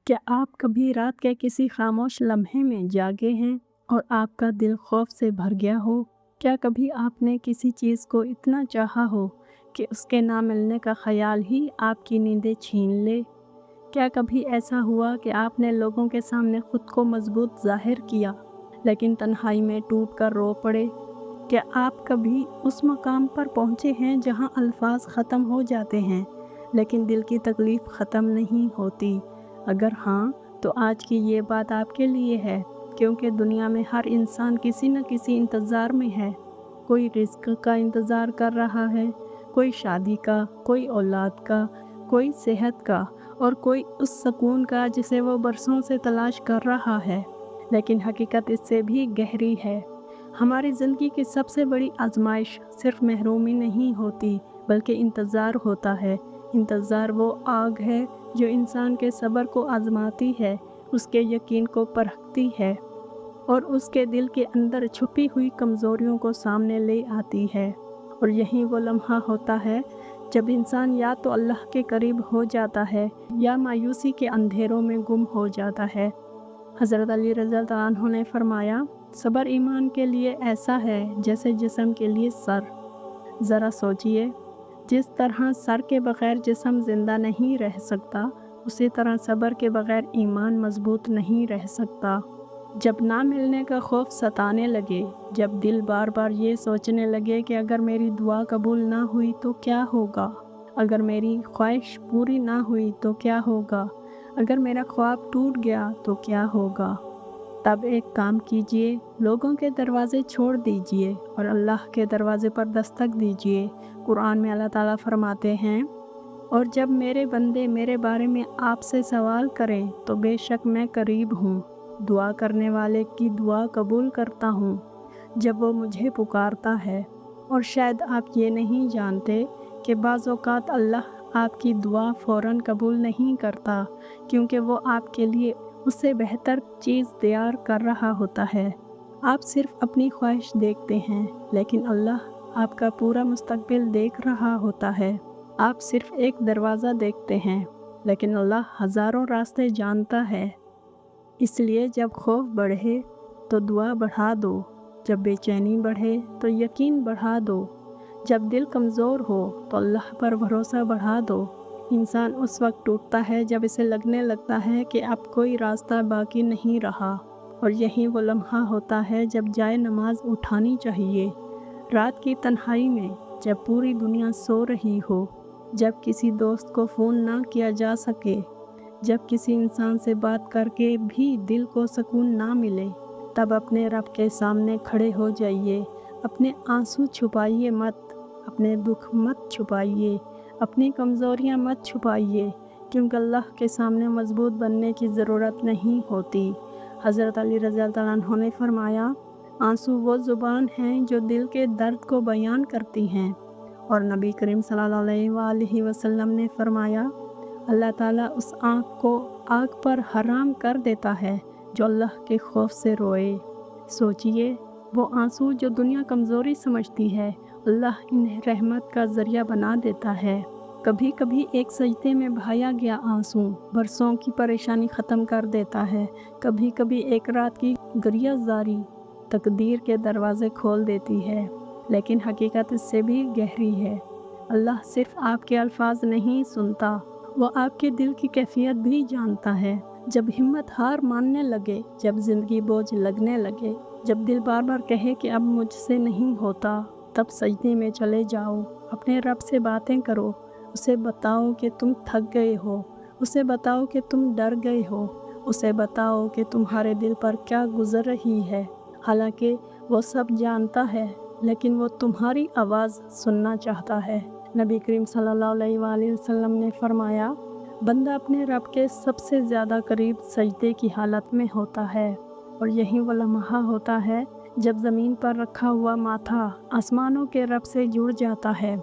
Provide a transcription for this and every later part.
क्या आप कभी रात के किसी खामोश लम्हे में जागे हैं और आपका दिल खौफ से भर गया हो? क्या कभी आपने किसी चीज़ को इतना चाहा हो कि उसके ना मिलने का ख़याल ही आपकी नींदें छीन ले? क्या कभी ऐसा हुआ कि आपने लोगों के सामने खुद को मजबूत ज़ाहिर किया, लेकिन तन्हाई में टूट कर रो पड़े? क्या आप कभी उस मकाम पर पहुँचे हैं जहाँ अल्फाज ख़त्म हो जाते हैं, लेकिन दिल की तकलीफ़ ख़त्म नहीं होती? अगर हाँ, तो आज की ये बात आपके लिए है, क्योंकि दुनिया में हर इंसान किसी न किसी इंतज़ार में है। कोई रिज़्क का इंतज़ार कर रहा है, कोई शादी का, कोई औलाद का, कोई सेहत का और कोई उस सुकून का जिसे वो बरसों से तलाश कर रहा है। लेकिन हकीकत इससे भी गहरी है। हमारी ज़िंदगी की सबसे बड़ी आजमाइश सिर्फ महरूमी नहीं होती, बल्कि इंतज़ार होता है। इंतज़ार वो आग है जो इंसान के सब्र को आजमाती है, उसके यकीन को परखती है और उसके दिल के अंदर छुपी हुई कमज़ोरियों को सामने ले आती है। और यही वो लम्हा होता है जब इंसान या तो अल्लाह के करीब हो जाता है या मायूसी के अंधेरों में गुम हो जाता है। हज़रत अली रज़ी अल्लाह अन्हु ने फरमाया, सब्र ईमान के लिए ऐसा है जैसे जिस्म के लिए सर। ज़रा सोचिए, जिस तरह सर के बग़ैर जिस्म ज़िंदा नहीं रह सकता, उसी तरह सब्र के बग़ैर ईमान मज़बूत नहीं रह सकता। जब ना मिलने का खौफ सताने लगे, जब दिल बार बार ये सोचने लगे कि अगर मेरी दुआ कबूल ना हुई तो क्या होगा, अगर मेरी ख्वाहिश पूरी ना हुई तो क्या होगा, अगर मेरा ख्वाब टूट गया तो क्या होगा, तब एक काम कीजिए, लोगों के दरवाज़े छोड़ दीजिए और अल्लाह के दरवाज़े पर दस्तक दीजिए। कुरान में अल्लाह ताला फरमाते हैं, और जब मेरे बंदे मेरे बारे में आपसे सवाल करें तो बेशक मैं करीब हूँ, दुआ करने वाले की दुआ कबूल करता हूँ जब वो मुझे पुकारता है। और शायद आप ये नहीं जानते कि बाज़ औक़ात अल्लाह आपकी दुआ फ़ौरन कबूल नहीं करता, क्योंकि वो आपके लिए उससे बेहतर चीज़ तैयार कर रहा होता है। आप सिर्फ़ अपनी ख्वाहिश देखते हैं, लेकिन अल्लाह आपका पूरा मुस्तक़बिल देख रहा होता है। आप सिर्फ़ एक दरवाज़ा देखते हैं, लेकिन अल्लाह हज़ारों रास्ते जानता है। इसलिए जब खौफ बढ़े तो दुआ बढ़ा दो, जब बेचैनी बढ़े तो यकीन बढ़ा दो, जब दिल कमज़ोर हो तो अल्लाह पर भरोसा बढ़ा दो। इंसान उस वक्त टूटता है जब इसे लगने लगता है कि अब कोई रास्ता बाकी नहीं रहा, और यही वो लम्हा होता है जब जाए नमाज उठानी चाहिए। रात की तन्हाई में, जब पूरी दुनिया सो रही हो, जब किसी दोस्त को फ़ोन ना किया जा सके, जब किसी इंसान से बात करके भी दिल को सुकून ना मिले, तब अपने रब के सामने खड़े हो जाइए। अपने आंसू छुपाइए मत, अपने दुख मत छुपाइए, अपनी कमज़ोरियाँ मत छुपाइए, क्योंकि अल्लाह के सामने मजबूत बनने की ज़रूरत नहीं होती। हज़रत अली रज़ी अल्लाह अन्हु ने फरमाया, आंसू वो ज़ुबान हैं जो दिल के दर्द को बयान करती हैं। और नबी करीम सल्लल्लाहु अलैहि वसल्लम ने फरमाया, अल्लाह ताला उस आँख को आग पर हराम कर देता है जो अल्लाह के खौफ से रोए। सोचिए, वो आंसू जो दुनिया कमज़ोरी समझती है, अल्लाह इन्हें रहमत का ज़रिया बना देता है। कभी कभी एक सजदे में बहाया गया आंसू बरसों की परेशानी ख़त्म कर देता है। कभी कभी एक रात की गरियाज़ारी तकदीर के दरवाज़े खोल देती है। लेकिन हकीकत इससे भी गहरी है। अल्लाह सिर्फ़ आपके अल्फाज नहीं सुनता, वो आपके दिल की कैफियत भी जानता है। जब हिम्मत हार मानने लगे, जब ज़िंदगी बोझ लगने लगे, जब दिल बार बार कहे कि अब मुझसे नहीं होता, तब सजदे में चले जाओ, अपने रब से बातें करो, उसे बताओ कि तुम थक गए हो, उसे बताओ कि तुम डर गए हो, उसे बताओ कि तुम्हारे दिल पर क्या गुज़र रही है। हालांकि वो सब जानता है, लेकिन वो तुम्हारी आवाज़ सुनना चाहता है। नबी करीम सल्लल्लाहु अलैहि वसल्लम ने फरमाया, बंदा अपने रब के सबसे ज़्यादा करीब सजदे की हालत में होता है, और यही वो लम्हा होता है जब ज़मीन पर रखा हुआ माथा आसमानों के रब से जुड़ जाता है,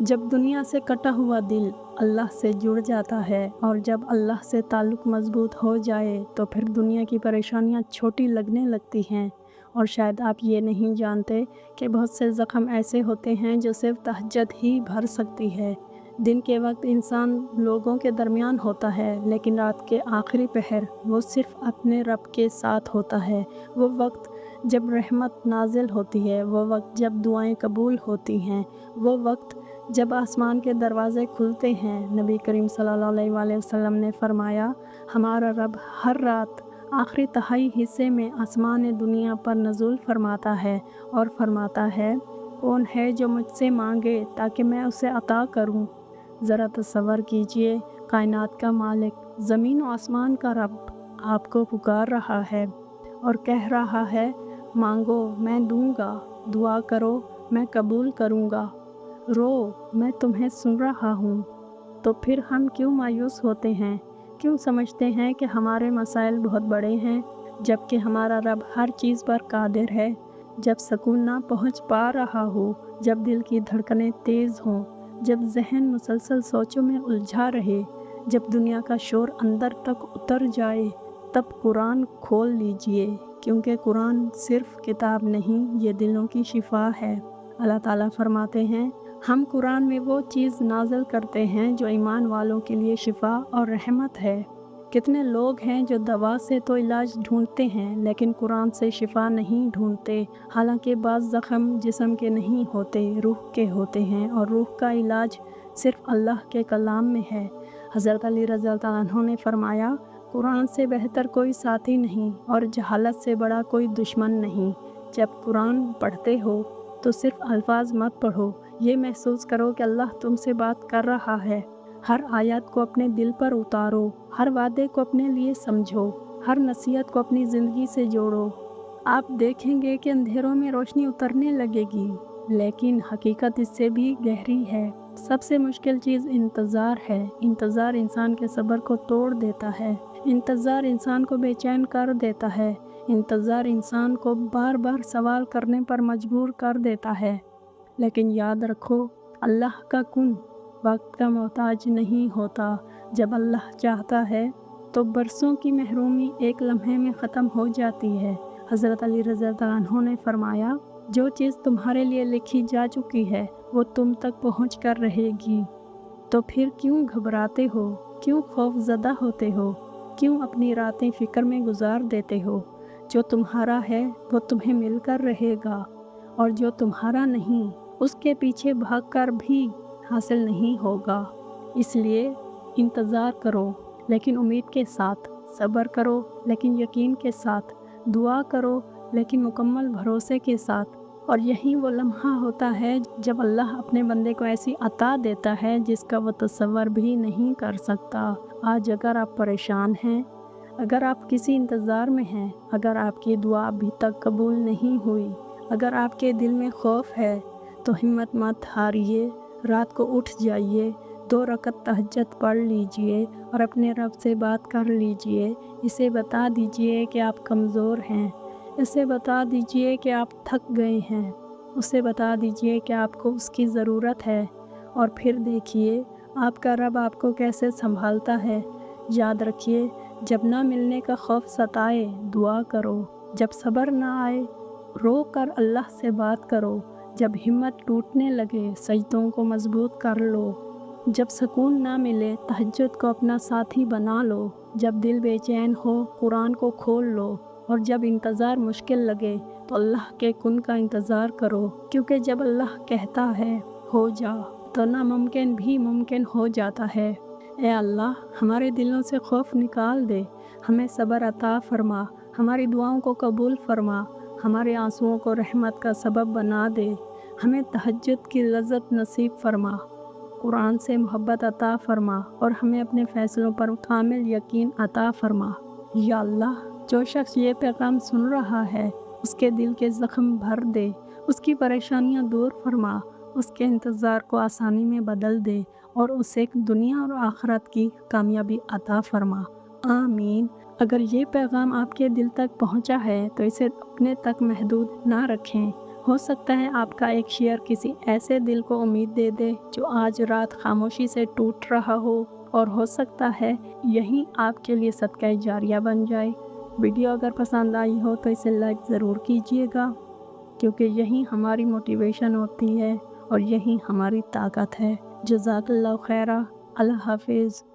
जब दुनिया से कटा हुआ दिल अल्लाह से जुड़ जाता है, और जब अल्लाह से ताल्लुक़ मज़बूत हो जाए तो फिर दुनिया की परेशानियाँ छोटी लगने लगती हैं। और शायद आप ये नहीं जानते कि बहुत से ज़ख्म ऐसे होते हैं जो सिर्फ तहज्जुद ही भर सकती है, दिन के वक्त इंसान लोगों के दरमियान होता है, लेकिन रात के आखिरी पहर वो सिर्फ़ अपने रब के साथ होता है। वो वक्त जब रहमत नाजिल होती है, वो वक्त जब दुआएं कबूल होती हैं, वो वक्त जब आसमान के दरवाज़े खुलते हैं। नबी करीम सल्लल्लाहु अलैहि वसल्लम ने फरमाया, हमारा रब हर रात आखिरी तिहाई हिस्से में आसमान दुनिया पर नज़ुल फरमाता है और फरमाता है, कौन है जो मुझसे मांगे ताकि मैं उसे अता करूं। ज़रा तसव्वुर कीजिए, कायनात का मालिक, ज़मीन व आसमान का रब आपको पुकार रहा है और कह रहा है, मांगो मैं दूंगा, दुआ करो मैं कबूल करूंगा, रो मैं तुम्हें सुन रहा हूँ। तो फिर हम क्यों मायूस होते हैं? क्यों समझते हैं कि हमारे मसाइल बहुत बड़े हैं, जबकि हमारा रब हर चीज़ पर कादिर है। जब सुकून ना पहुँच पा रहा हो, जब दिल की धड़कनें तेज़ हों, जब जहन मुसलसल सोचों में उलझा रहे, जब दुनिया का शोर अंदर तक उतर जाए, तब कुरान खोल लीजिए, क्योंकि कुरान सिर्फ़ किताब नहीं, ये दिलों की शिफा है। अल्लाह ताला फरमाते हैं, हम कुरान में वो चीज़ नाज़िल करते हैं जो ईमान वालों के लिए शिफा और रहमत है। कितने लोग हैं जो दवा से तो इलाज ढूंढते हैं, लेकिन कुरान से शिफा नहीं ढूंढते। हालांकि बाज़ ज़ख्म जिस्म के नहीं होते, रूह के होते हैं, और रूह का इलाज सिर्फ़ अल्लाह के कलाम में है। हज़रत अली रज़ी अल्लाह अन्हु ने फरमाया, कुरान से बेहतर कोई साथी नहीं और जहालत से बड़ा कोई दुश्मन नहीं। जब कुरान पढ़ते हो तो सिर्फ़ अल्फाज मत पढ़ो, ये महसूस करो कि अल्लाह तुमसे बात कर रहा है। हर आयत को अपने दिल पर उतारो, हर वादे को अपने लिए समझो, हर नसीहत को अपनी ज़िंदगी से जोड़ो। आप देखेंगे कि अंधेरों में रोशनी उतरने लगेगी, लेकिन हकीकत इससे भी गहरी है। सबसे मुश्किल चीज़ इंतज़ार है। इंतज़ार इंसान के सब्र को तोड़ देता है। इंतज़ार इंसान को बेचैन कर देता है। इंतज़ार इंसान को बार बार सवाल करने पर मजबूर कर देता है। लेकिन याद रखो, अल्लाह का कुन वक्त का मोहताज नहीं होता। जब अल्लाह चाहता है तो बरसों की महरूमी एक लम्हे में ख़त्म हो जाती है। हज़रत अली रज़ी अल्लाह अन्हु ने फरमाया, जो चीज़ तुम्हारे लिए लिखी जा चुकी है वो तुम तक पहुँच कर रहेगी। तो फिर क्यों घबराते हो? क्यों खौफज़दा होते हो? क्यों अपनी रातें फ़िक्र में गुजार देते हो? जो तुम्हारा है वो तुम्हें मिलकर रहेगा, और जो तुम्हारा नहीं उसके पीछे भागकर भी हासिल नहीं होगा। इसलिए इंतज़ार करो लेकिन उम्मीद के साथ, सब्र करो लेकिन यकीन के साथ, दुआ करो लेकिन मुकम्मल भरोसे के साथ। और यही वो लम्हा होता है जब अल्लाह अपने बंदे को ऐसी अता देता है जिसका वो तसव्वुर भी नहीं कर सकता। आज अगर आप परेशान हैं, अगर आप किसी इंतज़ार में हैं, अगर आपकी दुआ अभी तक कबूल नहीं हुई, अगर आपके दिल में खौफ है, तो हिम्मत मत हारिए। रात को उठ जाइए, 2 रकत तहज्जुद पढ़ लीजिए और अपने रब से बात कर लीजिए। इसे बता दीजिए कि आप कमज़ोर हैं, इसे बता दीजिए कि आप थक गए हैं, उसे बता दीजिए कि आपको उसकी ज़रूरत है, और फिर देखिए आपका रब आपको कैसे संभालता है। याद रखिए, जब ना मिलने का खौफ सताए, दुआ करो। जब सब्र ना आए, रो कर अल्लाह से बात करो। जब हिम्मत टूटने लगे, सजदों को मजबूत कर लो। जब सुकून ना मिले, तहज्जुद को अपना साथी बना लो। जब दिल बेचैन हो, कुरान को खोल लो। और जब इंतज़ार मुश्किल लगे तो अल्लाह के कुन का इंतज़ार करो, क्योंकि जब अल्लाह कहता है हो जा, तो नामुमकिन भी मुमकिन हो जाता है। ए अल्लाह, हमारे दिलों से खौफ निकाल दे, हमें सब्र अता फरमा, हमारी दुआओं को कबूल फरमा, हमारे आंसुओं को रहमत का सबब बना दे, हमें तहज्जुद की लज़्ज़त नसीब फरमा, कुरान से मोहब्बत अता फरमा, और हमें अपने फ़ैसलों पर कामिल यकीन अता फरमा। या अल्लाह, जो शख्स ये पैगाम सुन रहा है उसके दिल के ज़ख्म भर दे, उसकी परेशानियां दूर फरमा, उसके इंतज़ार को आसानी में बदल दे, और उसे दुनिया और आखिरत की कामयाबी अता फरमा। आमीन। अगर ये पैगाम आपके दिल तक पहुंचा है तो इसे अपने तक महदूद ना रखें। हो सकता है आपका एक शेयर किसी ऐसे दिल को उम्मीद दे दे जो आज रात खामोशी से टूट रहा हो, और हो सकता है यही आपके लिए सदका जारिया बन जाए। वीडियो अगर पसंद आई हो तो इसे लाइक ज़रूर कीजिएगा, क्योंकि यही हमारी मोटिवेशन होती है और यही हमारी ताकत है। جزاک اللہ خیرہ۔ اللہ حافظ۔